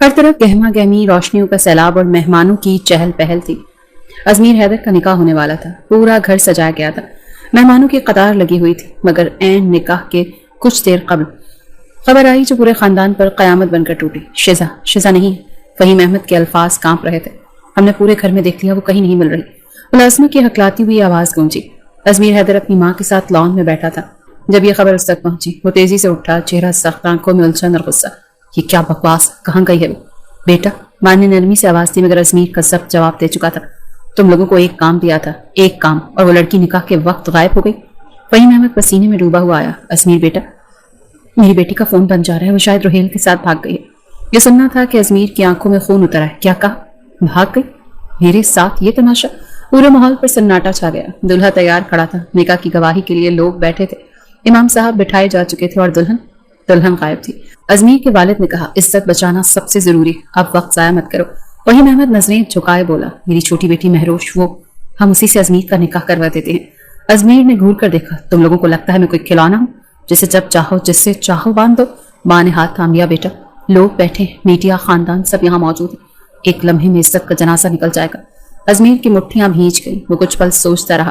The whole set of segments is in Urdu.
ہر طرف گہما گہمی روشنیوں کا سیلاب اور مہمانوں کی چہل پہل تھی۔ ازمیر حیدر کا نکاح ہونے والا تھا، پورا گھر سجایا گیا تھا، مہمانوں کی قطار لگی ہوئی تھی، مگر عین نکاح کے کچھ دیر قبل خبر آئی جو پورے خاندان پر قیامت بن کر ٹوٹی۔ شزا نہیں، فہیم احمد کے الفاظ کانپ رہے تھے۔ ہم نے پورے گھر میں دیکھ لیا، وہ کہیں نہیں مل رہی۔ ملازمہ کی ہکلاتی ہوئی آواز گونجی۔ ازمیر حیدر اپنی ماں کے ساتھ لان میں بیٹھا تھا۔ جب یہ خبر اس تک پہنچی وہ تیزی سے اٹھا، چہرہ سخت، آنکھوں میں الجھن اور غصہ۔ یہ کیا بکواس، کہاں گئی ہے وہ؟ بیٹا، ماں نے نرمی سے آواز دی، مگر ازمیر کا سخت جواب دے چکا تھا۔ تم لوگوں کو ایک کام دیا تھا، ایک کام، اور وہ لڑکی نکاح کے وقت غائب ہو گئی۔ فہیم احمد پسینے میں ڈوبا ہوا آیا۔ ازمیر بیٹا، میری بیٹی کا فون بن جا رہا ہے، وہ شاید روہیل کے ساتھ بھاگ گئی ہے۔ یہ سننا تھا کہ ازمیر کی آنکھوں میں خون اترا ہے۔ کیا کہا؟ بھاگ گئی؟ میرے ساتھ یہ تماشا؟ پورے ماحول پر سناٹا چھا گیا۔ دلہا تیار کھڑا تھا، نکاح کی گواہی کے لیے لوگ بیٹھے تھے، امام صاحب بٹھائے جا چکے تھے، اور دلہن غائب تھی۔ ازمیر کے والد نے کہا، عزت بچانا سب سے ضروری، اب وقت ضائع مت کرو۔ فہیم احمد نظریں جھکائے بولا، میری چھوٹی بیٹی مہروش، وہ ہم اسی سے ازمیر کا نکاح کروا دیتے ہیں۔ ازمیر نے گھور کر دیکھا، تم لوگوں کو لگتا ہے میں کوئی کھلونا ہوں جسے جب چاہو جس سے چاہو باندھ دو؟ ماں نے ہاتھ تھام لیا، بیٹا لوگ بیٹھے، میڈیا، خاندان سب یہاں موجود ہیں، ایک لمحے میں عزت کا جنازہ نکل جائے گا۔ ازمیر کی مٹھیاں بھیج گئی، وہ کچھ پل سوچتا رہا،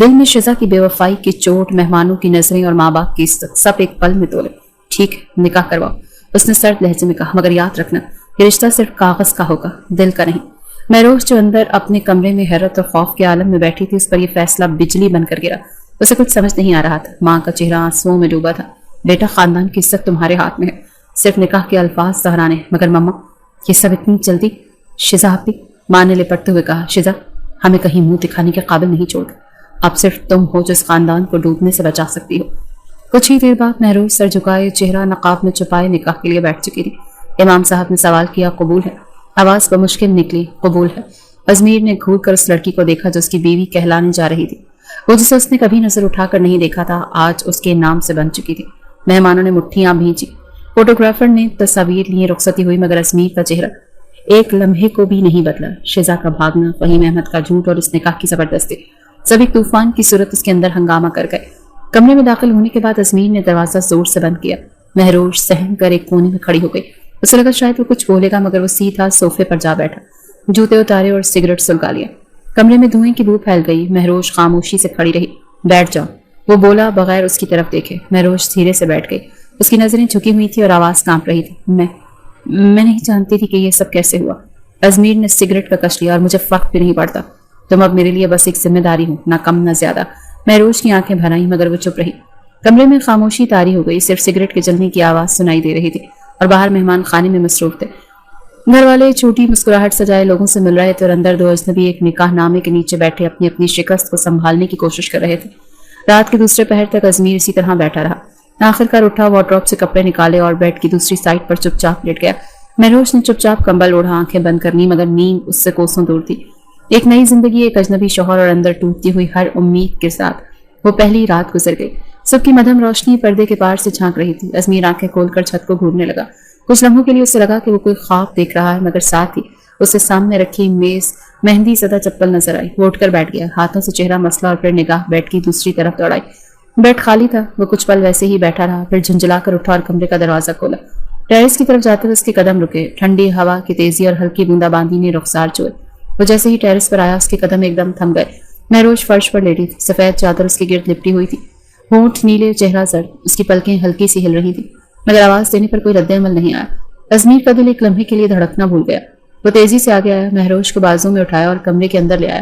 دل میں شزا کی بے وفائی کی چوٹ، مہمانوں کی نظریں اور ماں باپ کی عزت سب ایک پل میں تولے۔ ٹھیک ہے، نکاح کرواؤ، اس نے سرد لہجے میں کہا، مگر یاد رکھنا یہ رشتہ صرف کاغذ کا ہوگا، دل کا نہیں۔ مہروش جو اندر اپنے کمرے میں حیرت اور خوف کے عالم میں بیٹھی تھی، اس پر یہ فیصلہ بجلی بن کر گرا۔ اسے کچھ سمجھ نہیں آ رہا تھا، ماں کا چہرہ آنسوؤں میں ڈوبا تھا۔ بیٹا، خاندان کی عزت تمہارے ہاتھ میں ہے، صرف نکاح کے الفاظ دہرانے، مگر مما یہ سب اتنی جلدی؟ شزا آپ بھی، ماں نے لپٹتے ہوئے کہا، شزا ہمیں کہیں منہ دکھانے کے قابل نہیں چھوڑ، اب صرف تم ہو جو اس خاندان کو ڈوبنے سے بچا سکتی ہو۔ کچھ ہی دیر بعد مہروش سر جھکائے، چہرہ نقاب میں چھپائے نکاح کے لیے بیٹھ چکی تھی۔ امام صاحب نے سوال کیا، قبول ہے؟ آواز بمشکل نکلی، قبول ہے۔ ازمیر نے گھور کر اس لڑکی کو دیکھا جو اس کی بیوی کہلانے جا رہی تھی، وہ جسے اس نے کبھی نظر اٹھا کر نہیں دیکھا تھا، آج اس کے نام سے بن چکی تھی۔ مہمانوں نے مٹھیاں بھیجی، فوٹوگرافر نے تصاویر لیے، رخصتی ہوئی، مگر ازمیر کا چہرہ ایک لمحے کو بھی نہیں بدلا۔ شزا کا بھاگنا، فہیم احمد کا جھوٹ اور اس نکاح کی زبردستی، سب ایک طوفان کی صورت اس کے اندر ہنگامہ کر گئے۔ کمرے میں داخل ہونے کے بعد ازمیر نے دروازہ زور سے بند کیا۔ مہروش سہم کر ایک کونے میں کھڑی ہو گئی۔ اسے لگا شاید وہ کچھ بولے گا، مگر وہ سیدھا صوفے پر جا بیٹھا، جوتے اتارے اور سگریٹ سلگا لیا۔ کمرے میں دھوئیں کی بو پھیل گئی۔ مہروش خاموشی سے کھڑی رہی۔ بیٹھ جاؤ، وہ بولا بغیر اس کی طرف دیکھے۔ مہروش دھیرے سے بیٹھ گئی، اس کی نظریں جھکی ہوئی تھی اور آواز کانپ رہی تھی۔ میں نہیں جانتی تھی کہ یہ سب کیسے ہوا۔ ازمیر نے سگریٹ کا کش لیا، اور مجھے فرق بھی نہیں پڑتا، تم اب میرے لیے بس ایک ذمہ داری ہو، نہ کم نہ زیادہ۔ مہروش کی آنکھیں بھر آئیں، مگر وہ چپ رہی۔ کمرے میں خاموشی طاری ہو گئی، صرف سگریٹ کے جلنے کی آواز سنائی دے رہی تھی، اور باہر مہمان خانے میں مصروف تھے۔ گھر والے چھوٹی مسکراہٹ سجائے لوگوں سے مل رہے تھے، اور اندر دو اجنبی ایک نکاح نامے کے نیچے بیٹھے اپنی اپنی شکست کو سنبھالنے کی کوشش کر رہے تھے۔ رات کے دوسرے پہر تک ازمیر اسی طرح بیٹھا رہا۔ آخر کار اٹھا، وارڈروب سے کپڑے نکالے اور بیڈ کی دوسری سائڈ پر چپ چاپ لیٹ گیا۔ مہروش نے چپ چاپ کمبل اوڑھا، آنکھیں بند کر لی، مگر نیند اس سے کوسوں دور تھی۔ ایک نئی زندگی، ایک اجنبی شوہر، اور اندر ٹوٹتی ہوئی ہر امید کے ساتھ وہ پہلی رات گزر گئی۔ سب کی مدھم روشنی پردے کے پار سے جھانک رہی تھی۔ ازمیر آنکھیں کھول کر چھت کو گھورنے لگا۔ کچھ لمحوں کے لیے اسے لگا کہ وہ کوئی خواب دیکھ رہا ہے، مگر ساتھ ہی اسے سامنے رکھی میز مہندی زدہ چپل نظر آئی۔ وہ اٹھ کر بیٹھ گیا، ہاتھوں سے چہرہ مسلا اور پھر نگاہ بیڈ کی دوسری طرف دوڑائی۔ بیڈ خالی تھا۔ وہ کچھ پل ویسے ہی بیٹھا رہا، پھر جھنجھلا کر اٹھا اور کمرے کا دروازہ کھولا۔ ٹیرس کی طرف جاتے ہوئے اس کے قدم رکے۔ ٹھنڈی ہوا کی تیزی اور ہلکی بوندا باندی نے رخسار چوئے۔ وہ جیسے ہی ٹیرس پر آیا، اس کے قدم ایک دم تھم گئے۔ مہروش فرش پر لیٹی تھی، سفید چادر اس کے گرد لپٹی ہوئی تھی، ہونٹ نیلے، چہرہ زرد، اس کی پلکیں ہلکی سی ہل رہی تھی، مگر آواز دینے پر کوئی رد عمل نہیں آیا۔ ازمیر کا دل ایک لمحے کے لیے دھڑکنا بھول گیا۔ وہ تیزی سے آگے آیا، مہروش کو بازو میں اٹھایا اور کمرے کے اندر لے آیا۔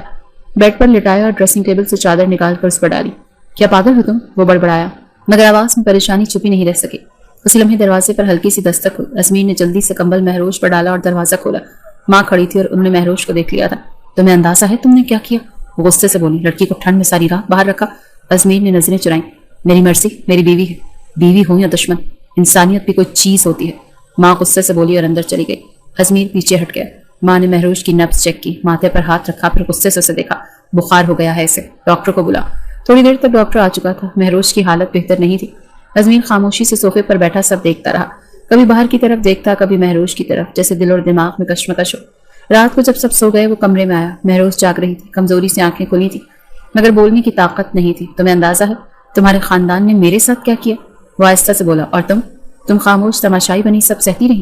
بیڈ پر لٹایا اور ڈریسنگ ٹیبل سے چادر نکال کر اس پر ڈالی۔ کیا پاگل ہو تم؟ وہ بڑبڑایا، مگر آواز میں پریشانی چھپی نہیں رہ سکی۔ اسی لمحے دروازے پر ہلکی سی دستک ہوئی۔ ازمیر نے جلدی سے کمبل مہروش پر ڈالا اور دروازہ کھولا۔ ماں کھڑی تھی اور انہوں نے مہروش کو دیکھ لیا تھا۔ تمہیں اندازہ ہے تم نے کیا کیا؟ وہ غصے سے بولی۔ لڑکی کو ٹھنڈ میں ساری رات باہر رکھا۔ ازمیر نے نظریں چرائیں۔ میری مرضی، میری بیوی ہے، بیوی ہو یا دشمن، انسانیت بھی کوئی چیز ہوتی ہے۔ ماں غصے سے بولی اور اندر چلی گئی۔ ازمیر پیچھے ہٹ گیا۔ ماں نے مہروش کی نبض چیک کی، ماتھے پر ہاتھ رکھا، پھر غصے سے اسے دیکھا۔ بخار ہو گیا ہے اسے، ڈاکٹر کو بلا۔ تھوڑی دیر تک ڈاکٹر آ چکا تھا۔ مہروش کی حالت بہتر نہیں تھی۔ ازمیر خاموشی سے صوفے پر بیٹھا سب دیکھتا رہا، کبھی باہر کی طرف دیکھتا، کبھی مہروش کی طرف، جیسے دل اور دماغ میں کشمکش ہو۔ رات کو جب سب سو گئے، وہ کمرے میں آیا۔ مہروش جاگ رہی تھی، کمزوری سے آنکھیں کھلی تھی، مگر بولنے کی طاقت نہیں تھی۔ تمہیں اندازہ ہے تمہارے خاندان نے میرے ساتھ کیا کیا؟ وہ آہستہ سے بولا۔ اور تم خاموش تماشائی بنی، سب سہتی رہی۔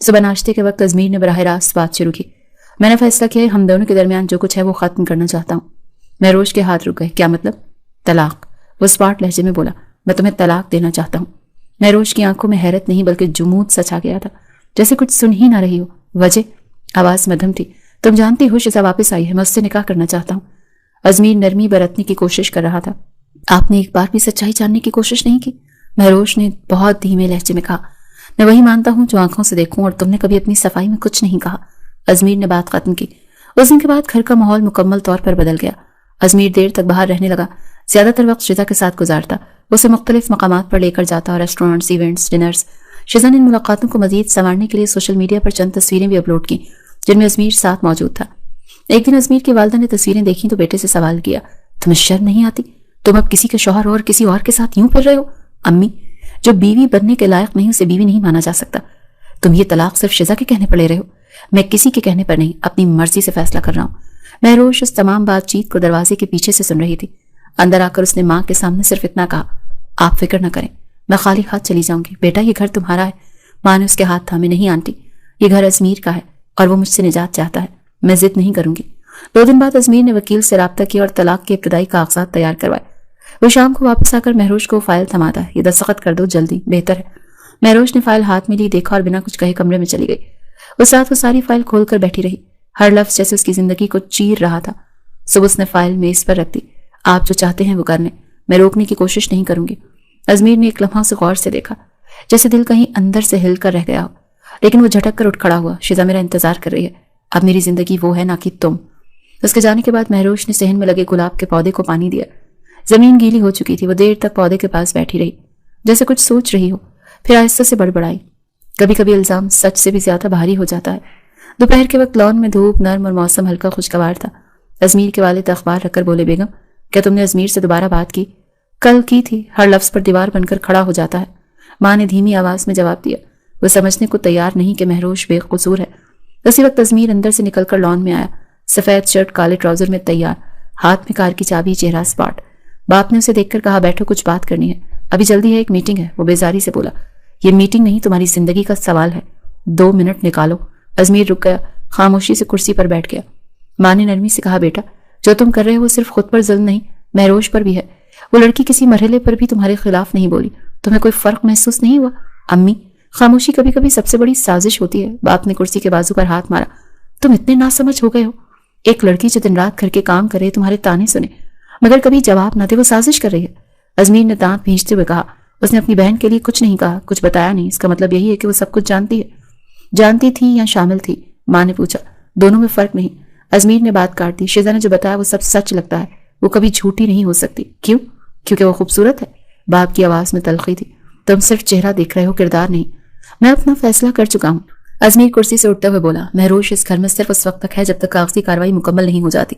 صبح ناشتے کے وقت ازمیر نے براہ راست بات شروع کی. میں نے فیصلہ کیا ہے ہم دونوں کے درمیان جو کچھ ہے وہ ختم کرنا چاہتا ہوں. مہروش کے ہاتھ رک گئے. کیا مطلب؟ طلاق. وہ اسپاٹ لہجے میں بولا. میں تمہیں طلاق دینا چاہتا ہوں. مہروش کی آنکھوں میں حیرت نہیں بلکہ جمود سا چھا گیا تھا، جیسے کچھ سن ہی نہ رہی ہو. وجہ؟ آواز مدھم تھی. تم جانتی ہو شیزا واپس آئی ہے، میں اس سے نکاح کرنا چاہتا ہوں. ازمیر نرمی برتنے کی کوشش کر رہا تھا. آپ نے ایک بار بھی سچائی جاننے کی کوشش نہیں کی؟ مہروش نے بہت دھیمے لہجے میں کہا. میں وہی مانتا ہوں جو آنکھوں سے دیکھوں، اور تم نے کبھی اپنی صفائی میں کچھ نہیں کہا. ازمیر نے بات ختم کی. اس دن کے بعد گھر کا ماحول مکمل طور پر بدل گیا. ازمیر دیر تک باہر رہنے لگا. زیادہ تر وقت شیزا کے ساتھ گزارتا. اسے مختلف مقامات پر لے کر جاتا اور ریسٹورینٹس، ایونٹس، ڈنرز. شیزا نے ان ملاقاتوں کو مزید سنوارنے کے لیے سوشل میڈیا پر چند تصویریں بھی اپلوڈ کی جن میں ازمیر ساتھ موجود تھا. ایک دن ازمیر کی والدہ نے تصویریں دیکھی تو بیٹے سے سوال کیا. تمہیں شرم نہیں آتی؟ تم اب کسی کے شوہر اور کسی اور کے ساتھ یوں پھر رہے ہو؟ امی، جو بیوی بننے کے لائق نہیں اسے بیوی نہیں مانا جا سکتا. تم یہ طلاق صرف شیزا کے کہنے پر لے رہے ہو. میں کسی کے کہنے پر نہیں، اپنی مرضی سے فیصلہ کر رہا ہوں. مہروش اس تمام بات چیت کو دروازے کے پیچھے سے سن رہی تھی. اندر آ کر اس نے ماں کے سامنے صرف اتنا کہا. آپ فکر نہ کریں، میں خالی ہاتھ چلی جاؤں گی. بیٹا یہ گھر تمہارا ہے. ماں نے اس کے ہاتھ تھامے. نہیں آنٹی، یہ گھر ازمیر کا ہے اور وہ مجھ سے نجات چاہتا ہے. میں ضد نہیں کروں گی. 2 دن بعد ازمیر نے وکیل سے رابطہ کیا اور طلاق کے ابتدائی کاغذات تیار کروائے. وہ شام کو واپس آ کر مہروش کو فائل تھماتا. یہ دستخط کر دو جلدی، بہتر ہے. مہروش نے فائل ہاتھ میں لی، دیکھا اور بنا کچھ کہے کمرے میں چلی گئی. اس رات وہ ساری فائل کھول کر بیٹھی رہی. ہر لفظ جیسے اس کی زندگی کو چیر رہا تھا. صبح اس نے فائل میز پر رکھ دی. آپ جو چاہتے ہیں وہ کر لیں، میں روکنے کی کوشش نہیں کروں گی. ازمیر نے ایک لمحہ سے غور سے دیکھا، جیسے دل کہیں اندر سے ہل کر رہ گیا ہو. لیکن وہ جھٹک کر اٹھ کھڑا ہوا. شیزا میرا انتظار کر رہی ہے. اب میری زندگی وہ ہے نہ کہ تم. اس کے جانے کے بعد مہروش نے صحن میں لگے گلاب کے پودے کو پانی دیا. زمین گیلی ہو چکی تھی. وہ دیر تک پودے کے پاس بیٹھی رہی، جیسے کچھ سوچ رہی ہو. پھر آہستہ سے بڑبڑائی. کبھی کبھی الزام سچ سے بھی زیادہ بھاری ہو جاتا ہے. دوپہر کے وقت لان میں دھوپ نرم اور موسم ہلکا خوشگوار تھا. ازمیر کے والد اخبار رکھ کر بولے. بیگم، کیا تم نے ازمیر سے دوبارہ بات کی؟ کل کی تھی. ہر لفظ پر دیوار بن کر کھڑا ہو جاتا ہے. ماں نے دھیمی آواز میں جواب دیا. وہ سمجھنے کو تیار نہیں کہ مہروش بے قصور ہے. اسی وقت ازمیر اندر سے نکل کر لان میں آیا. سفید شرٹ، کالے ٹراؤزر میں تیار، ہاتھ میں کار کی چابی، چہرہ اسپاٹ. باپ نے اسے دیکھ کر کہا. بیٹھو، کچھ بات کرنی ہے. ابھی جلدی ہے، ایک میٹنگ ہے. وہ بیزاری سے بولا. یہ میٹنگ نہیں، تمہاری زندگی کا سوال ہے. 2 منٹ نکالو. ازمیر رک گیا، خاموشی سے کرسی پر بیٹھ گیا. ماں نے نرمی سے کہا. بیٹا، جو تم کر رہے ہو وہ صرف خود پر ظلم نہیں، مہروش پر بھی ہے. وہ لڑکی کسی مرحلے پر بھی تمہارے خلاف نہیں بولی. تمہیں کوئی فرق محسوس نہیں ہوا؟ امی، خاموشی کبھی کبھی سب سے بڑی سازش ہوتی ہے. باپ نے کرسی کے بازو پر ہاتھ مارا. تم اتنے ناسمجھ ہو گئے ہو. ایک لڑکی جو دن رات گھر کے کام کرے، تمہارے تانے سنے مگر کبھی جواب نہ دے، وہ سازش کر رہی ہے. ازمیر نے دانت بھینچتے ہوئے کہا. اس نے اپنی بہن کے لیے کچھ نہیں کہا، کچھ بتایا نہیں. اس کا مطلب یہی ہے کہ وہ سب کچھ جانتی ہے. جانتی تھی یا شامل تھی؟ ماں نے پوچھا. دونوں میں فرق نہیں. ازمیر نے بات کاٹ دی. شیزا نے جو بتایا وہ سب سچ لگتا ہے. وہ کبھی جھوٹی نہیں ہو سکتی. کیوں؟ کیونکہ وہ خوبصورت ہے. باپ کی آواز میں تلخی تھی. تم صرف چہرہ دیکھ رہے ہو، کردار نہیں. میں اپنا فیصلہ کر چکا ہوں. ازمیر کرسی سے اٹھتے ہوئے بولا. مہروش اس گھر میں صرف اس وقت تک ہے جب تک کاغذی کارروائی مکمل نہیں ہو جاتی.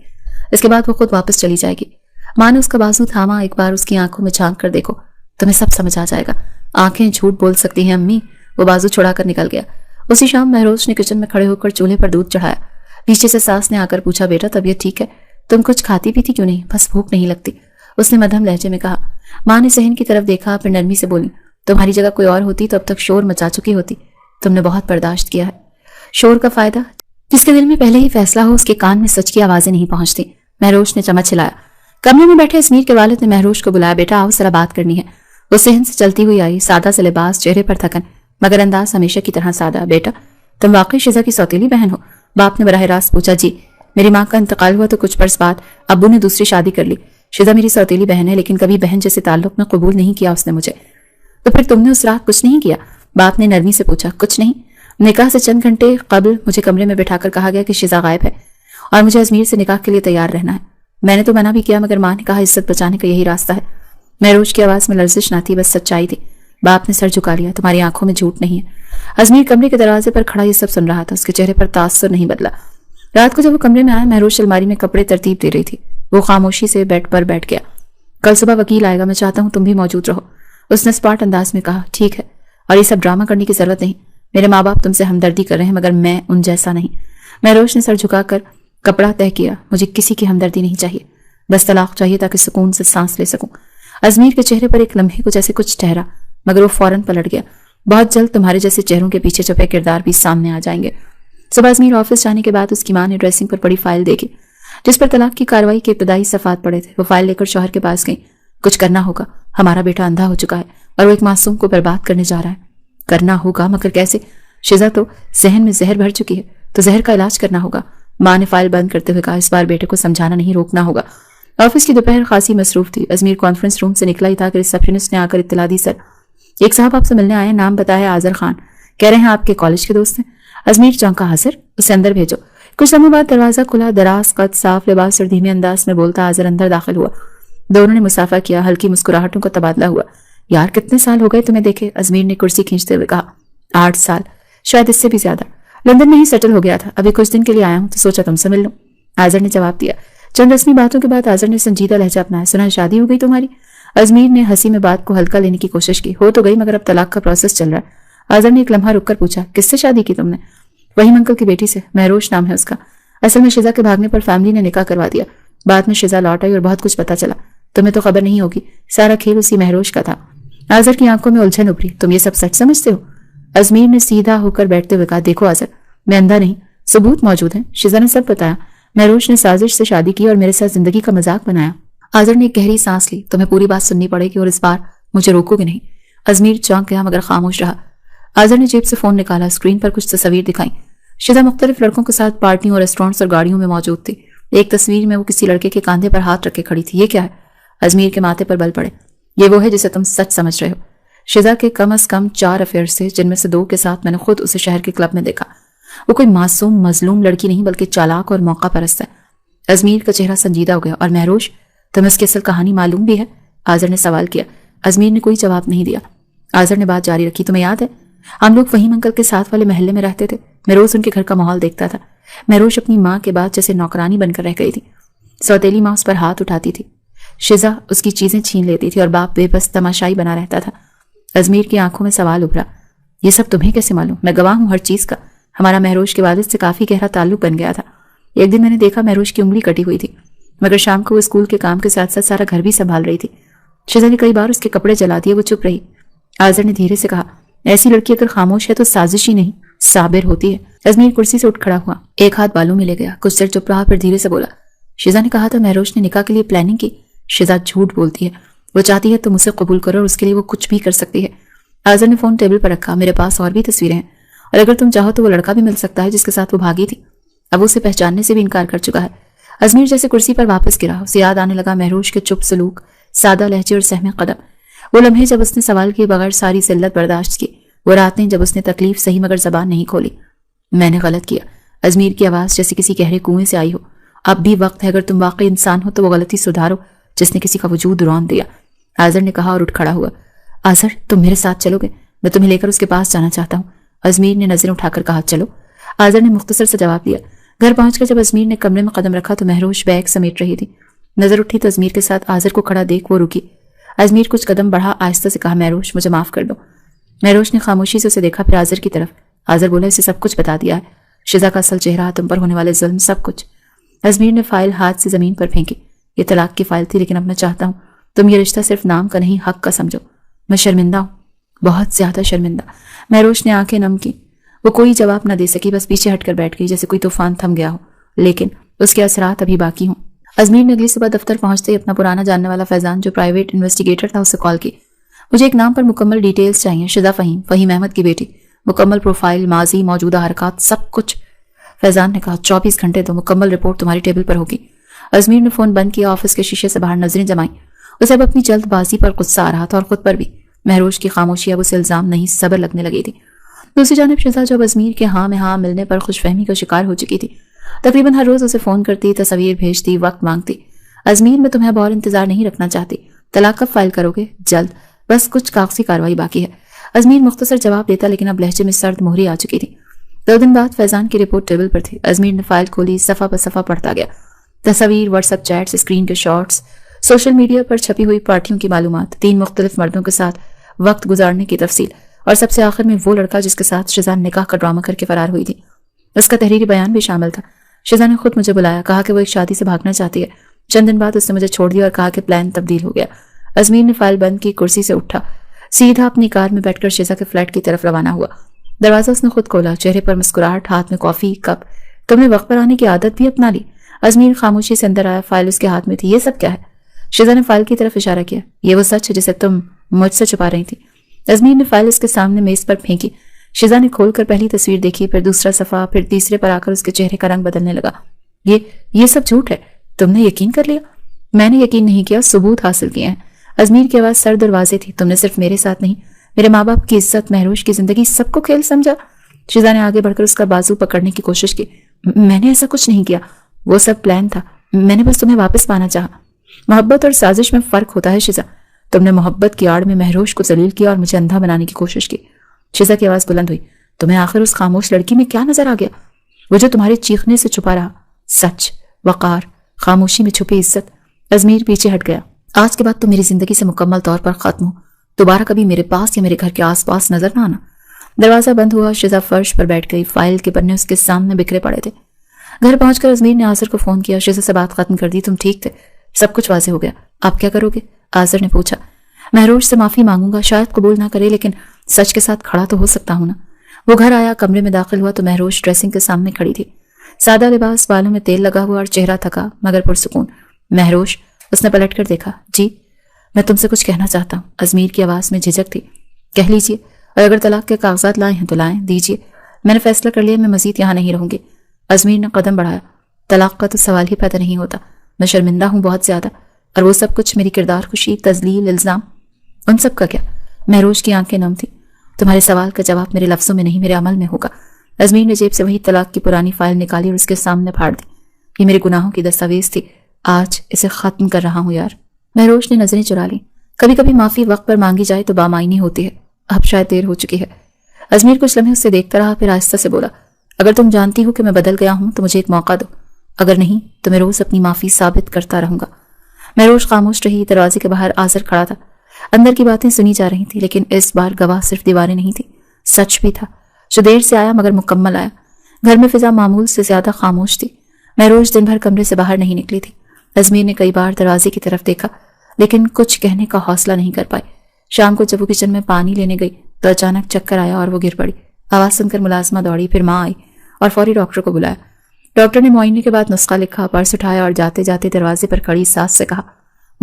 اس کے بعد وہ خود واپس چلی جائے گی. ماں نے اس کا بازو تھاما. ایک بار اس کی آنکھوں میں جھانک کر دیکھو، تمہیں سب سمجھ آ جائے گا. آنکھیں جھوٹ بول سکتی ہیں امی. وہ بازو چھڑا کر نکل گیا. اسی شام مہروش نے کچن میں کھڑے ہو کر چولہے پر دودھ چڑھایا. پیچھے سے ساس نے آ کر پوچھا. بیٹا، طبیعت ٹھیک ہے؟ تم کچھ کھاتی پیتی کیوں نہیں؟ بس بھوک نہیں لگتی، اس نے مدھم لہجے میں کہا. ماں نے صحن کی طرف دیکھا، پھر نرمی سے بولی. تمہاری جگہ کوئی اور ہوتی تو اب تک شور مچا چکی ہوتی. تم نے بہت برداشت کیا ہے. شور کا فائدہ؟ جس کے دل میں پہلے ہی فیصلہ ہو اس کے کان میں سچ کی آوازیں نہیں پہنچتی. مہروش نے چمچ ہلایا. کمرے میں بیٹھے ازمیر کے والد نے مہروش کو بلایا. بیٹا آؤ، ذرا بات کرنی ہے. وہ صحن سے چلتی ہوئی آئی. سادہ سے لباس، چہرے پر تھکن مگر انداز ہمیشہ کی طرح سادہ. بیٹا، تم واقعی شیزا کی سوتیلی بہن ہو؟ باپ نے براہ راست پوچھا. جی، میری ماں کا انتقال ہوا تو کچھ برس بعد ابو نے دوسری شادی کر لی. شیزا میری سوتیلی بہن ہے، لیکن کبھی بہن جیسے تعلق میں قبول نہیں کیا اس نے مجھے. تو پھر تم نے اس رات کچھ نہیں کیا؟ باپ نے نرمی سے پوچھا. کچھ نہیں. نکاح سے چند گھنٹے قبل مجھے کمرے میں بٹھا کر کہا گیا کہ شیزا غائب ہے اور مجھے ازمیر سے نکاح کے لیے تیار رہنا ہے. میں نے تو منع بھی کیا مگر ماں نے کہا عزت بچانے کا یہی راستہ ہے. مہروش کی آواز میں لرزش نہ تھی، بس سچائی تھی. باپ نے سر جھکا لیا. تمہاری آنکھوں میں جھوٹ نہیں ہے. ازمیر کمرے کے دروازے پر کھڑا یہ سب سن رہا تھا. اس کے چہرے پر تاثر نہیں بدلا. رات کو جب وہ کمرے میں آیا، مہروش الماری میں کپڑے ترتیب دے رہی تھی. وہ خاموشی سے بیڈ پر بیٹھ گیا. کل صبح وکیل آئے گا، میں چاہتا ہوں تم بھی موجود رہو، اس نے اسپاٹ انداز میں کہا. ٹھیک ہے، اور یہ سب ڈرامہ کرنے کی ضرورت نہیں. میرے ماں باپ تم سے ہمدردی کر رہے ہیں مگر میں ان جیسا نہیں. مہروش نے سر جھکا کر کپڑا طے کیا. مجھے کسی کی ہمدردی نہیں چاہیے، بس طلاق چاہیے تاکہ سکون سے سانس لے سکوں. ازمیر کے چہرے پر ایک لمحے کو جیسے کچھ ٹھہرا مگر وہ فوراً پلٹ گیا. بہت جلد تمہارے جیسے چہروں کے پیچھے چھپے کردار بھی سامنے آ جائیں گے۔ صبح ازمیر آفس جانے کے بعد اس کی ماں نے ڈریسنگ پر پڑی فائل دیکھی جس پر طلاق کی کارروائی کے ابتدائی صفحات پڑے تھے۔ وہ فائل لے کر شوہر کے پاس گئی۔ کچھ کرنا ہوگا، ہمارا بیٹا اندھا ہو چکا ہے اور وہ ایک معصوم کو برباد کرنے جا رہا ہے۔ کرنا ہوگا مگر کیسے؟ شزا تو ذہن میں زہر بھر چکی ہے، تو زہر کا علاج کرنا ہوگا۔ ماں نے فائل بند کرتے ہوئے کہا، اس بار بیٹے کو سمجھانا نہیں، روکنا ہوگا۔ آفس کی دوپہر خاصی مصروف تھی۔ ازمیر کانفرنس روم سے نکلا ہی تھا کہ ریسپشنسٹ نے آ کر اطلاع دی، سر ایک صاحب آپ سے ملنے آئے ہیں، نام بتایا آذر خان، کہہ رہے ہیں آپ کے کالج کے دوست ہیں۔ ازمیر چونکا، حاضر، اسے اندر بھیجو۔ کچھ لمحوں بعد دروازہ کھلا، دراز قد، صاف لباس اور دھیمے انداز میں بولتا آذر اندر داخل ہوا۔ دونوں نے مسافہ کیا، ہلکی مسکراہٹوں کا تبادلہ ہوا۔ یار کتنے سال ہو گئے تمہیں دیکھے؟ ازمیر نے کرسی کھینچتے ہوئے کہا۔ 8 سال، شاید اس سے بھی زیادہ۔ لندن میں ہی سیٹل ہو گیا تھا، ابھی کچھ دن کے لیے آیا ہوں تو سوچا تم سے مل لوں، آذر نے جواب دیا۔ چند رسمی باتوں کے بعد آذر نے سنجیدہ لہجہ اپنایا، سنا شادی ہو گئی تمہاری؟ ازمیر نے ہنسی میں بات کو ہلکا لینے کی کوشش کی، ہو تو گئی مگر اب طلاق کا پروسیس چل رہا ہے۔ آذر نے ایک لمحہ رک کر پوچھا، کس سے شادی کی تم نے؟ وہیم انکل کی بیٹی سے، مہروش نام ہے اس کا۔ اصل میں شزا کے بھاگنے پر فیملی نے نکاح کروا دیا، بعد میں شزا لوٹ آئی اور بہت کچھ پتا چلا، تمہیں تو خبر نہیں ہوگی، سارا کھیل اسی مہروش کا تھا۔ آذر کی آنکھوں میں الجھن ابھری، تم یہ سب سچ سمجھتے ہو؟ ازمیر نے سیدھا ہو کر بیٹھتے ہوئے کہا، دیکھو آذر، میں اندھا نہیں، ثبوت موجود ہیں، شزا نے سب بتایا، مہروش نے سازش سے شادی کی اور میرے ساتھ زندگی کا مذاق بنایا۔ آذر نے ایک گہری سانس لی، تمہیں پوری بات سننی پڑے گی اور اس بار مجھے روکو گے نہیں۔ ازمیر چونک گیا مگر خاموش رہا۔ آذر نے جیب سے فون نکالا، اسکرین پر کچھ تصاویر دکھائیں۔ شزا مختلف لڑکوں کے ساتھ پارٹیوں اور ریسٹورینٹس اور گاڑیوں میں موجود تھی۔ ایک تصویر میں وہ کسی لڑکے کے کاندھے پر ہاتھ رکھے کھڑی تھی۔ یہ کیا ہے؟ ازمیر کے ماتھے پر بل پڑے۔ یہ وہ ہے جسے تم سچ سمجھ رہے ہو۔ شزا کے کم از کم 4 افیئرز تھے، جن میں سے 2 کے ساتھ میں نے خود اسے شہر کے کلب میں دیکھا۔ وہ کوئی معصوم مظلوم لڑکی نہیں بلکہ چالاک اور موقع پرست ہے۔ ازمیر کا چہرہ سنجیدہ ہو گیا، اور مہروش، تمہیں اس کی اصل کہانی معلوم بھی ہے؟ آذر نے سوال کیا۔ ازمیر نے کوئی جواب نہیں دیا۔ آذر نے بات جاری رکھی، تمہیں یاد ہے ہم لوگ وہیم انکل کے ساتھ والے محلے میں رہتے تھے، میں روز ان کے گھر کا ماحول دیکھتا تھا۔ مہروش اپنی ماں کے بعد جیسے نوکرانی بن کر رہ گئی تھی، سوتیلی ماں اس پر ہاتھ اٹھاتی تھی، شزا اس کی چیزیں چھین لیتی تھی اور باپ بے بس تماشائی بنا رہتا تھا۔ ازمیر کی آنکھوں میں سوال ابھرا، یہ سب تمہیں کیسے معلوم؟ میں گواہ ہوں ہر چیز کا، ہمارا مہروش کے والد سے کافی گہرا تعلق بن گیا تھا۔ ایک دن میں نے دیکھا مہروش کی انگلی کٹی ہوئی تھی، مگر شام کو وہ اسکول کے کام کے ساتھ ساتھ سارا گھر بھی سنبھال رہی تھی۔ شزا نے کئی بار اس کے کپڑے جلا دیے، وہ چپ رہی۔ آذر نے دھیرے سے کہا، ایسی لڑکی اگر خاموش ہے تو سازش ہی نہیں، صابر ہوتی ہے۔ ازمیر کرسی سے اٹھ کھڑا ہوا، ایک ہاتھ بالوں میں لے گیا، کچھ دیر چپ رہا، پھر دھیرے سے بولا، شزا نے کہا تھا مہروش نے نکاح کے لیے پلاننگ کی۔ شزا جھوٹ بولتی ہے، وہ چاہتی ہے تم اسے قبول کرو اور اس کے لیے وہ کچھ بھی کر سکتی ہے۔ آذر نے فون ٹیبل پر رکھا، میرے پاس اور بھی تصویریں ہیں، اور اگر تم چاہو تو وہ لڑکا بھی مل سکتا ہے جس کے ساتھ وہ بھاگی تھی، اب اسے پہچاننے سے بھی انکار کر چکا ہے۔ ازمیر جیسے کرسی پر واپس گرا، اسے یاد آنے لگا مہروش کے چپ سلوک، سادہ لہجے اور سہم قدم، وہ لمحے جب اس نے سوال کیے بغیر ساری ذلت برداشت کی، وہ راتیں جب اس نے تکلیف صحیح مگر زبان نہیں کھولی۔ میں نے غلط کیا، ازمیر کی آواز جیسے کسی گہرے کنویں سے آئی ہو، اب بھی وقت ہے، اگر تم واقعی انسان ہو تو وہ غلطی سدھارو جس نے کسی کا وجود رون دیا۔ آذر نے کہا اور اٹھ کھڑا ہوا۔ آذر، تم میرے ساتھ چلو گے؟ میں تمہیں لے کر اس کے پاس جانا چاہتا ہوں۔ ازمیر نے نظریں اٹھا کر کہا، چلو۔ آذر نے مختصر سے جواب دیا۔ گھر پہنچ کر جب ازمیر نے کمرے میں قدم رکھا تو مہروش بیگ سمیٹ رہی تھی۔ نظر اٹھی تو ازمیر کے ساتھ آذر کو کھڑا دیکھ وہ رکی۔ ازمیر کچھ قدم بڑھا، آہستہ سے کہا، مہروش مجھے معاف کر دو۔ مہروش نے خاموشی سے اسے دیکھا، پھر آذر کی طرف۔ آذر بولا، اسے سب کچھ بتا دیا ہے، شزا کا اصل چہرہ، تم پر ہونے والے ظلم، سب کچھ۔ ازمیر نے فائل ہاتھ سے زمین پر پھینکی۔ یہ طلاق کی فائل تھی، لیکن اب میں چاہتا ہوں تم یہ رشتہ صرف نام کا نہیں حق کا سمجھو۔ میں شرمندہ ہوں، بہت زیادہ شرمندہ۔ مہروش نے آنکھیں نم کی، وہ کوئی جواب نہ دے سکی، بس پیچھے ہٹ کر بیٹھ گئی جیسے کوئی طوفان تھم گیا ہو، لیکن اس کے اثرات ابھی باقی ہوں۔ ازمیر نے اگلی صبح دفتر پہنچتے ہی اپنا پرانا جاننے والا فیضان جو پرائیویٹ انویسٹیگیٹر تھا اسے کال کی۔ مجھے ایک نام پر مکمل ڈیٹیلز چاہیے، شزا فہیم، فہیم احمد کی بیٹی، مکمل پروفائل، ماضی، موجودہ حرکات، سب کچھ۔ فیضان نے کہا، 24 گھنٹے دو، مکمل رپورٹ تمہاری ٹیبل پر ہوگی۔ ازمیر نے فون بند کیا، آفس کے شیشے سے باہر نظریں جمائیں۔ اسے اب اپنی جلد بازی پر غصہ آ رہا تھا اور خود پر بھی۔ مہروش کی خاموشی اب اسے الزام نہیں صبر لگنے لگی تھی۔ دوسری جانب شزا جو اب ازمیر کے ہاں میں ہاں ملنے پر خوش فہمی کا شکار ہو چکی تھی، تقریباً ہر روز اسے فون کرتی، تصاویر بھیجتی، وقت مانگتی۔ ازمیر، میں تمہیں اب اور انتظار نہیں رکھنا چاہتی، طلاق کب فائل کرو گے؟ جلد، بس کچھ کاغذی کارروائی باقی ہے۔ ازمیر مختصر جواب دیتا، لیکن اب لہجے میں سرد مہری آ چکی تھی۔ 2 دن بعد فیضان کی رپورٹ ٹیبل پر تھی۔ ازمیر نے فائل کھولی، صفحہ پر صفحہ پڑھتا گیا، تصاویر، واٹس ایپ چیٹس، اسکرین کے شارٹس، سوشل میڈیا پر چھپی ہوئی پارٹیوں کی معلومات، 3 مختلف مردوں کے ساتھ وقت گزارنے کی تفصیل، اور سب سے آخر میں وہ لڑکا جس کے ساتھ شزا نکاح کا ڈرامہ کر کے فرار ہوئی تھی، اس کا تحریری بیان بھی شامل تھا۔ شزا نے خود مجھے بلایا، کہا کہ وہ ایک شادی سے بھاگنا چاہتی ہے۔ چند دن بعد اس نے مجھے چھوڑ دیا اور کہا کہ پلان تبدیل ہو گیا۔ ازمیر نے فائل بند کی، کرسی سے اٹھا، سیدھا اپنی کار میں بیٹھ کر شیزا کے فلیٹ کی طرف روانہ ہوا۔ دروازہ اس نے خود کھولا، چہرے پر مسکراہٹ، ہاتھ میں کافی کپ۔ تم نے وقت پر آنے کی عادت بھی اپنا لی۔ ازمیر خاموشی سے اندر آیا، فائل اس کے ہاتھ میں تھی۔ یہ سب کیا ہے؟ شیزا نے فائل کی طرف اشارہ کیا۔ یہ وہ سچ ہے جسے تم مجھ سے چھپا رہی تھی۔ ازمیر نے فائل اس کے سامنے میز پر پھینکی۔ شیزا نے کھول کر پہلی تصویر دیکھی، پھر دوسرا صفحہ، پھر تیسرے پر آ کر اس کے چہرے کا رنگ بدلنے لگا۔ یہ سب جھوٹ ہے، تم نے یقین کر لیا؟ میں نے یقین نہیں کیا، ثبوت حاصل کیے ہیں۔ ازمیر کی آواز سرد اور واضح تھی۔ تم نے صرف میرے ساتھ نہیں، میرے ماں باپ کی عزت، مہروش کی زندگی، سب کو کھیل سمجھا۔ شیزا نے آگے بڑھ کر اس کا بازو پکڑنے کی کوشش کی۔ میں نے ایسا کچھ نہیں کیا، وہ سب پلان تھا، میں نے بس تمہیں واپس پانا چاہا۔ محبت اور سازش میں فرق ہوتا ہے شیزا، تم نے محبت کی آڑ میں مہروش کو ذلیل کیا اور مجھے اندھا بنانے کی کوشش کی۔ شیزا کی آواز بلند ہوئی۔ تمہیں آخر اس خاموش لڑکی میں کیا نظر آ گیا؟ وہ جو تمہارے چیخنے سے چھپا رہا، سچ، وقار، خاموشی میں چھپی عزت۔ ازمیر پیچھے ہٹ گیا۔ آج کے بعد تم میری زندگی سے مکمل طور پر ختم ہو، دوبارہ کبھی میرے پاس یا میرے گھر کے آس پاس نظر نہ آنا۔ دروازہ بند ہوا، شیزا فرش پر بیٹھ گئی، فائل کے پنے اس کے سامنے بکھرے پڑے تھے۔ گھر پہنچ کر ازمیر نے آذر کو فون کیا۔ شیزا سے بات ختم کر دی۔ تم ٹھیک تھے، سب کچھ واضح ہو گیا، آپ کیا کرو گے؟ آذر نے پوچھا۔ مہروش سے معافی مانگوں گا، شاید قبول نہ کرے، لیکن سچ کے ساتھ کھڑا تو ہو سکتا ہوں نا۔ وہ گھر آیا، کمرے میں داخل ہوا تو مہروش ڈریسنگ کے سامنے کھڑی تھی، سادہ لباس، بالوں میں تیل لگا ہوا اور چہرہ تھکا مگر پرسکون۔ مہروش، اس نے پلٹ کر دیکھا۔ جی، میں تم سے کچھ کہنا چاہتا ہوں۔ ازمیر کی آواز میں جھجک تھی۔ کہہ لیجیے، اور اگر طلاق کے کاغذات لائے ہیں تو لائیں، دیجیے، میں نے فیصلہ کر لیا، میں مزید یہاں نہیں رہوں گی۔ ازمیر نے قدم بڑھایا۔ طلاق کا تو سوال ہی پیدا نہیں ہوتا، میں شرمندہ ہوں بہت زیادہ، اور وہ سب کچھ میری کردار کشی، تذلیل، الزام، ان سب کا کیا؟ مہروش کی آنکھیں نم تھی۔ تمہارے سوال کا جواب میرے لفظوں میں نہیں، میرے عمل میں ہوگا۔ ازمیر نے جیب سے وہی طلاق کی پرانی فائل نکالی اور اس کے سامنے پھاڑ دی۔ یہ میرے گناہوں کی دستاویز تھی، آج اسے ختم کر رہا ہوں یار۔ مہروش نے نظریں چرا لی۔ کبھی کبھی معافی وقت پر مانگی جائے تو بامعنی ہوتی ہے، اب شاید دیر ہو چکی ہے۔ ازمیر کچھ لمحے اسے دیکھتا رہا، پھر آہستہ سے بولا، اگر تم جانتی ہو کہ میں بدل گیا ہوں تو مجھے ایک موقع دو، اگر نہیں تو میں روز اپنی معافی ثابت کرتا رہوں گا۔ مہروش خاموش رہی۔ دروازے کے باہر آذر کھڑا تھا، اندر کی باتیں سنی جا رہی تھی، لیکن اس بار گواہ صرف دیواریں نہیں تھی، سچ بھی تھا جو دیر سے آیا مگر مکمل آیا۔ گھر میں فضا معمول سے زیادہ خاموش تھی۔ مہروش دن بھر کمرے سے باہر نہیں نکلی تھی۔ ازمیر نے کئی بار دروازے کی طرف دیکھا لیکن کچھ کہنے کا حوصلہ نہیں کر پائی۔ شام کو جب وہ کچن میں پانی لینے گئی تو اچانک چکر آیا اور وہ گر پڑی۔ آواز سن کر ملازمہ دوڑی، پھر ماں آئی اور فوری ڈاکٹر کو بلایا۔ ڈاکٹر نے معائنے کے بعد نسخہ لکھا، پرس اٹھایا اور جاتے جاتے دروازے پر کھڑی ساس سے کہا،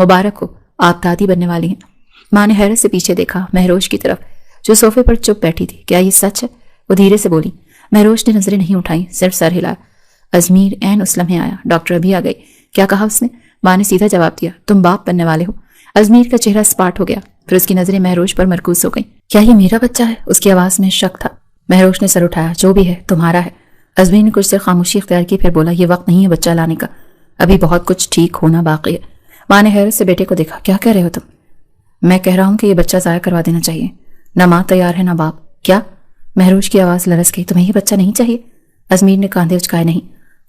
مبارک ہو، آپ دادی بننے والی ہیں۔ ماں نے حیرت سے پیچھے دیکھا، مہروش کی طرف جو صوفے پر چپ بیٹھی تھی۔ کیا یہ سچ ہے؟ وہ دھیرے سے بولی۔ مہروش نے نظریں نہیں اٹھائیں، صرف سر ہلایا۔ ازمیر عین اس لمحے آیا۔ ڈاکٹر ابھی آ گئی۔ کیا کہا اس نے؟ ماں نے سیدھا جواب دیا، تم باپ بننے والے ہو۔ ازمیر کا چہرہ سپاٹ ہو گیا، پھر اس کی نظریں مہروش پر مرکوز ہو گئیں۔ کیا یہ میرا بچہ ہے؟ اس کی آواز میں شک تھا۔ مہروش نے سر اٹھایا، جو بھی ہے تمہارا ہے۔ ازمیر نے کچھ دیر خاموشی اختیار کی، پھر بولا، یہ وقت نہیں ہے بچہ لانے کا، ابھی بہت کچھ ٹھیک ہونا باقی ہے۔ ماں نے حیرت سے بیٹے کو دیکھا۔ کیا کہہ رہے ہو تم؟ میں کہہ رہا ہوں کہ یہ بچہ ضائع کروا دینا چاہیے، نہ ماں تیار ہے نہ باپ۔ کیا؟ مہروش کی آواز لرز گئی۔ تمہیں یہ بچہ نہیں چاہیے؟ ازمیر نے کاندھے اچکائے۔ نہیں،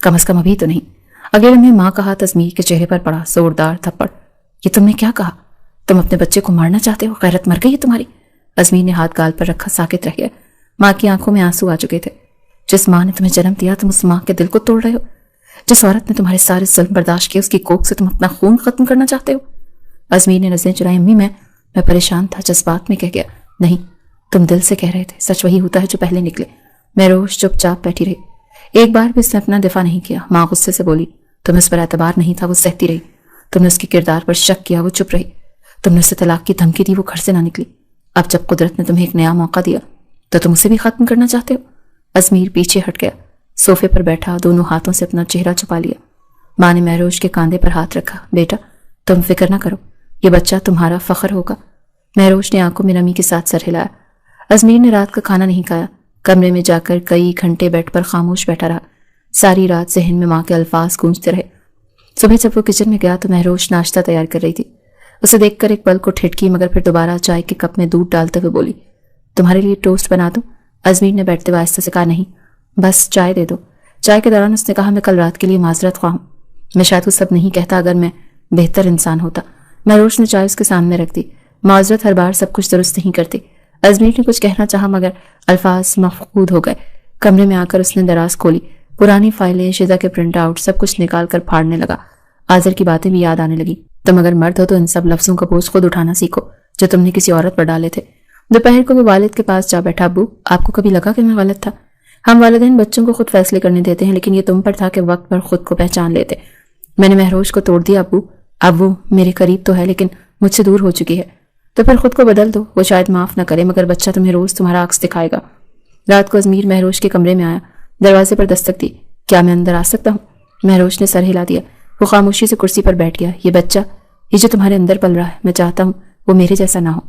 کم از کم ابھی تو نہیں۔ اگلے لمحے ماں کا ہاتھ ازمیر کے چہرے پر پڑا، زوردار تھپڑ۔ یہ تم نے کیا کہا؟ تم اپنے بچے کو مارنا چاہتے ہو؟ غیرت مر گئی ہے تمہاری؟ ازمیر نے ہاتھ گال پر رکھا، ساکت رہ گیا۔ ماں کی آنکھوں میں آنسو آ چکے تھے۔ جس ماں نے تمہیں جنم دیا تم اس ماں کے دل کو توڑ رہے ہو؟ جس عورت نے تمہارے سارے ظلم برداشت کیے اس کی کوکھ سے تم اپنا خون ختم کرنا چاہتے ہو؟ ازمیر نے نظریں چرائی۔ امی میں پریشان تھا، جذبات میں کہہ گیا۔ نہیں، تم دل سے کہہ رہے تھے، سچ وہی ہوتا ہے جو پہلے نکلے۔ مہروش چپ چاپ بیٹھی رہی، ایک بار بھی اس نے اپنا دفاع نہیں کیا۔ ماں غصے سے بولی، تمہیں اس پر اعتبار نہیں تھا، وہ سہتی رہی۔ تم نے اس کے کردار پر شک کیا، وہ چپ رہی۔ تم نے اسے طلاق کی دھمکی دی، وہ گھر سے نہ نکلی۔ اب جب قدرت نے تمہیں ایک نیا موقع دیا تو تم اسے بھی ختم کرنا چاہتے ہو؟ ازمیر پیچھے ہٹ گیا، صوفے پر بیٹھا، دونوں ہاتھوں سے اپنا چہرہ چھپا لیا۔ ماں نے مہروش کے کاندھے پر ہاتھ رکھا۔ بیٹا، تم فکر نہ کرو، یہ بچہ تمہارا فخر ہوگا۔ مہروش نے آنکھوں میں نمی کے ساتھ سر ہلایا۔ ازمیر نے رات کا کھانا نہیں کھایا، کمرے میں جا کر کئی گھنٹے بیڈ پر خاموش بیٹھا رہا۔ ساری رات ذہن میں ماں کے الفاظ گونجتے رہے۔ صبح جب وہ کچن میں گیا تو مہروش ناشتہ تیار کر رہی تھی۔ اسے دیکھ کر ایک پل کو ٹھٹکی مگر پھر دوبارہ چائے کے کپ میں دودھ ڈالتے ہوئے بولی، تمہارے لیے ٹوسٹ بنا دوں؟ ازمیر نے بیٹھتے ہوئے آہستہ سے کہا، نہیں، بس چائے دے دو۔ چائے کے دوران اس نے کہا، میں کل رات کے لیے معذرت خواہ ہوں، میں شاید وہ سب نہیں کہتا اگر میں بہتر انسان ہوتا۔ مہروش نے چائے اس کے سامنے رکھ دی۔ معذرت ہر بار سب کچھ درست نہیں کرتی۔ ازمیر نے کچھ کہنا چاہا مگر الفاظ مفقود ہو گئے۔ کمرے میں آ کر اس نے دراز کھولی، پرانی فائلیں، شیزا کے پرنٹ آؤٹ، سب کچھ نکال کر پھاڑنے لگا۔ آذر کی باتیں بھی یاد آنے لگی۔ تم اگر مرد ہو تو ان سب لفظوں کا بوجھ خود اٹھانا سیکھو، جو تم نے کسی عورت پر ڈالے تھے۔ دوپہر کو وہ والد کے پاس جا بیٹھا۔ ابو، آپ کو کبھی لگا کہ میں غلط تھا؟ ہم والدین بچوں کو خود فیصلے کرنے دیتے ہیں، لیکن یہ تم پر تھا کہ وقت پر خود کو پہچان لیتے۔ میں نے مہروش کو توڑ دیا ابو۔ اب وہ میرے قریب تو ہے لیکن مجھ سے دور ہو چکی ہے۔ تو پھر خود کو بدل دو، وہ شاید معاف نہ کرے مگر بچہ تمہیں روز تمہارا عکس دکھائے گا۔ رات کو ازمیر مہروش کے کمرے میں آیا، دروازے پر دستک دی۔ کیا میں اندر آ سکتا ہوں؟ مہروش نے سر ہلا دیا۔ وہ خاموشی سے کرسی پر بیٹھ گیا۔ یہ بچہ، یہ جو تمہارے اندر پل رہا ہے، میں چاہتا ہوں وہ میرے جیسا نہ ہو۔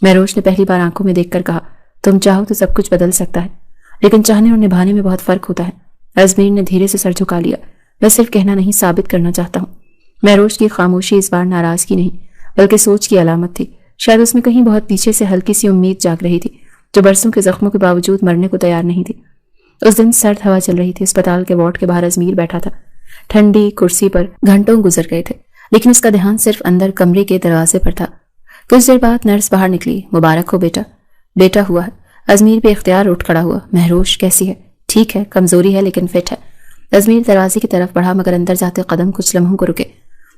مہروش نے پہلی بار آنکھوں میں دیکھ کر کہا، تم چاہو تو سب کچھ بدل سکتا ہے، لیکن چاہنے اور نبھانے میں بہت فرق ہوتا ہے۔ ازمیر نے دھیرے سے سر جھکا لیا۔ میں صرف کہنا نہیں، ثابت کرنا چاہتا ہوں۔ مہروش کی خاموشی اس بار ناراضگی نہیں بلکہ سوچ کی علامت تھی۔ شاید اس میں کہیں بہت پیچھے سے ہلکی سی امید جاگ رہی تھی جو برسوں کے زخموں کے باوجود مرنے کو تیار نہیں تھی۔ اس دن سرد ہوا چل رہی تھی۔ اسپتال کے وارڈ کے باہر ازمیر بیٹھا تھا، ٹھنڈی کرسی پر۔ گھنٹوں گزر گئے تھے لیکن اس کا دھیان صرف اندر کمرے کے دروازے پر تھا۔ کچھ دیر بعد نرس باہر نکلی۔ مبارک ہو بیٹا۔ بیٹا ہوا ہے۔ ازمیر بے اختیار اٹھ کھڑا ہوا۔ مہروش کیسی ہے؟ ٹھیک ہے، کمزوری ہے لیکن فٹ ہے۔ ازمیر دروازے کی طرف بڑھا مگر اندر جاتے قدم کچھ لمحوں کو رکے۔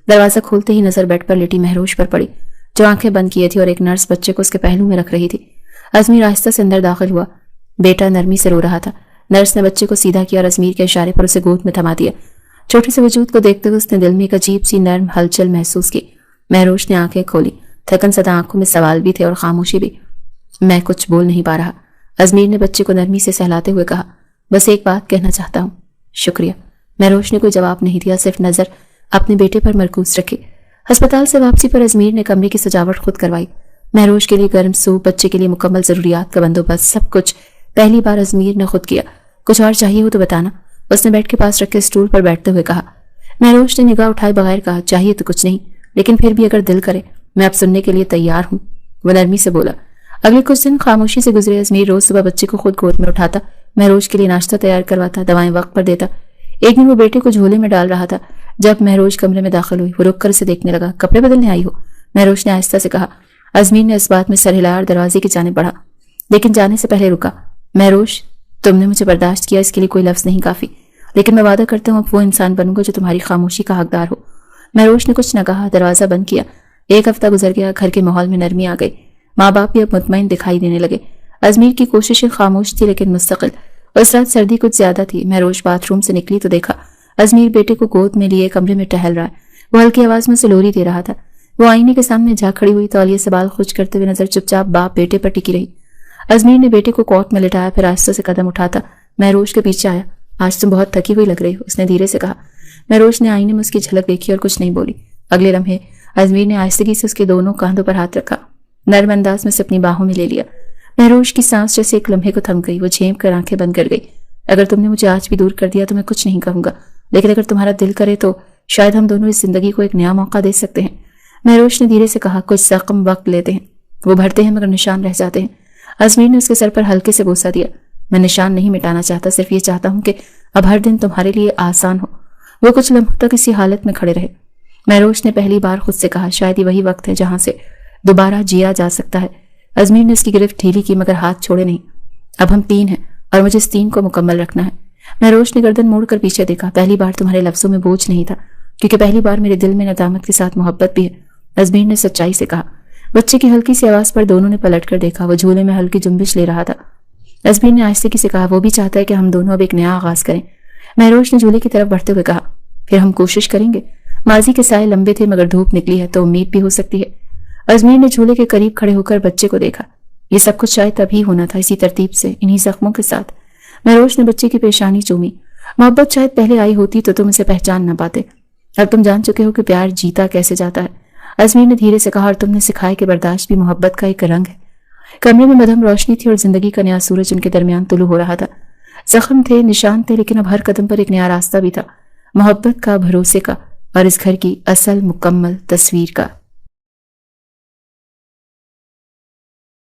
دروازہ کھولتے ہی نظر بیڈ پر لیٹی مہروش پر پڑی جو آنکھیں بند کیے تھی اور ایک نرس بچے کو اس کے پہلو میں رکھ رہی تھی۔ ازمیر آہستہ سے اندر داخل ہوا۔ بیٹا نرمی سے رو رہا تھا۔ نرس نے بچے کو سیدھا کیا اور ازمیر کے اشارے پر اسے گود میں تھما دیا۔ چھوٹے سے وجود کو دیکھتے ہوئے اس نے دل میں ایک عجیب سی نرم ہلچل محسوس کی۔ مہروش نے آنکھیں کھولی۔ تھکن زدہ آنکھوں میں سوال بھی تھے اور خاموشی بھی۔ میں کچھ بول نہیں پا رہا، ازمیر نے بچے کو نرمی سے سہلاتے ہوئے کہا۔ بس ایک بات کہنا چاہتا ہوں۔ شکریہ۔ مہروش نے کوئی جواب نہیں دیا، صرف نظر اپنے بیٹے پر مرکوز رکھی۔ ہسپتال سے واپسی پر ازمیر نے کمرے کی سجاوٹ خود کروائی۔ مہروش کے لیے گرم سوپ، بچے کے لیے مکمل ضروریات کا بندوبست، سب کچھ پہلی بار ازمیر نے خود کیا۔ کچھ اور چاہیے ہو تو بتانا، اس نے بیڈ کے پاس رکھے اسٹول پر بیٹھتے ہوئے کہا۔ مہروش نے نگاہ اٹھائے بغیر کہا، چاہیے تو کچھ نہیں، لیکن پھر بھی اگر دل کرے میں اب سننے کے لیے تیار ہوں۔ وہ نرمی سے بولا۔ اگلے کچھ دن خاموشی سے گزرے۔ ازمیر روز صبح بچے کو خود گود میں اٹھاتا، مہروش کے لیے ناشتہ تیار کرواتا، دوائیں وقت پر دیتا۔ ایک دن وہ بیٹے کو جھولے میں ڈال رہا تھا جب مہروش کمرے میں داخل ہوئی۔ وہ رک کر اسے دیکھنے لگا۔ کپڑے بدلنے آئی ہو؟ مہروش نے آہستہ سے کہا۔ ازمیر نے اس بات میں سر ہلایا اور دروازے کی جانب بڑھا، لیکن جانے سے پہلے رکا۔ مہروش، تم نے مجھے برداشت کیا، اس کے لیے کوئی لفظ نہیں کافی، لیکن میں وعدہ کرتا ہوں اب وہ انسان بنوں گا جو تمہاری خاموشی کا حقدار ہو۔ مہروش نے کچھ نہ کہا، دروازہ بند کیا۔ ایک ہفتہ گزر گیا، گھر کے ماحول میں نرمی آ گئی۔ ماں باپ بھی اب مطمئن دکھائی دینے لگے۔ ازمیر کی کوششیں خاموش تھی لیکن مستقل۔ اس رات سردی کچھ زیادہ تھی۔ مہروش باتھ روم سے نکلی تو دیکھا ازمیر بیٹے کو گود میں لیے کمرے میں ٹہل رہا ہے۔ وہ ہلکی آواز میں اسے لوری دے رہا تھا۔ وہ آئینے کے سامنے جا کھڑی ہوئی، تولیے سے بال خشک کرتے ہوئے نظر چپ چاپ باپ بیٹے پر ٹکی رہی۔ ازمیر نے بیٹے کو کوٹ میں لٹایا، پھر آہستہ سے قدم اٹھاتا مہروش کے پیچھے آیا۔ آج تم بہت تھکی ہوئی لگ رہی ہو، اس نے دھیرے سے کہا۔ مہروش نے آئینے میں اس کی جھلک دیکھی اور کچھ نہیں بولی۔ اگلے لمحے ازمیر نے آہستگی سے اس کے دونوں کاندھوں پر ہاتھ رکھا، نرم انداز میں اسے اپنی باہوں میں لے لیا۔ مہروش کی سانس جیسے ایک لمحے کو تھم گئی۔ وہ جھینپ کر آنکھیں بند کر گئی۔ اگر تم نے مجھے آج بھی دور کر دیا تو میں کچھ نہیں کہوں گا، لیکن اگر تمہارا دل کرے تو شاید ہم دونوں اس زندگی کو ایک نیا موقع دے سکتے ہیں۔ مہروش نے دھیرے سے کہا۔ کچھ زخم وقت لیتے ہیں، وہ بھرتے ہیں مگر نشان رہ جاتے ہیں۔ ازمیر نے اس کے سر پر ہلکے سے بوسہ دیا۔ میں نشان نہیں مٹانا چاہتا، صرف یہ چاہتا ہوں کہ اب ہر دن تمہارے لیے آسان ہو۔ وہ کچھ لمحوں تک اسی حالت میں کھڑے رہے۔ مہروش نے پہلی بار خود سے کہا، شاید یہ وہی وقت ہے جہاں سے دوبارہ جیا جا سکتا ہے۔ ازمیر نے اس کی گرفت ڈھیلی کی مگر ہاتھ چھوڑے نہیں۔ اب ہم تین ہیں اور مجھے اس تین کو مکمل رکھنا ہے۔ مہروش نے گردن موڑ کر پیچھے دیکھا۔ پہلی بار تمہارے لفظوں میں بوجھ نہیں تھا، کیونکہ پہلی بار میرے دل میں ندامت کے ساتھ محبت بھی ہے، ازمیر نے سچائی سے کہا۔ بچے کی ہلکی سی آواز پر دونوں نے پلٹ کر دیکھا۔ وہ جھولے میں ہلکی جنبش لے رہا تھا۔ ازمیر نے آہستگی سے کہا، وہ بھی چاہتا ہے کہ ہم دونوں اب ایک نیا آغاز کریں۔ مہروش نے جھولے کی طرف بڑھتے ہوئے کہا، پھر ہم کوشش کریں گے۔ ماضی کے سائے لمبے تھے مگر دھوپ نکلی ہے تو امید بھی ہو سکتی ہے۔ ازمیر نے جھولے کے قریب کھڑے ہو کر بچے کو دیکھا۔ یہ سب کچھ شاید تبھی ہونا تھا، اسی ترتیب سے، انہی زخموں کے ساتھ۔ مہروش نے بچے کی پیشانی چومی۔ محبت شاید پہلے آئی ہوتی تو تم اسے پہچان نہ پاتے، اب تم جان چکے ہو کہ پیار جیتا کیسے جاتا ہے۔ ازمیر نے دھیرے سے کہا، اور تم نے سکھایا کہ برداشت بھی محبت کا ایک رنگ ہے۔ کمرے میں مدھم روشنی تھی اور زندگی کا نیا سورج ان کے درمیان طلوع ہو رہا تھا۔ زخم تھے، نشان تھے، لیکن اب ہر قدم پر ایک نیا راستہ بھی تھا، محبت کا، بھروسے کا، اور اس گھر کی اصل مکمل تصویر کا۔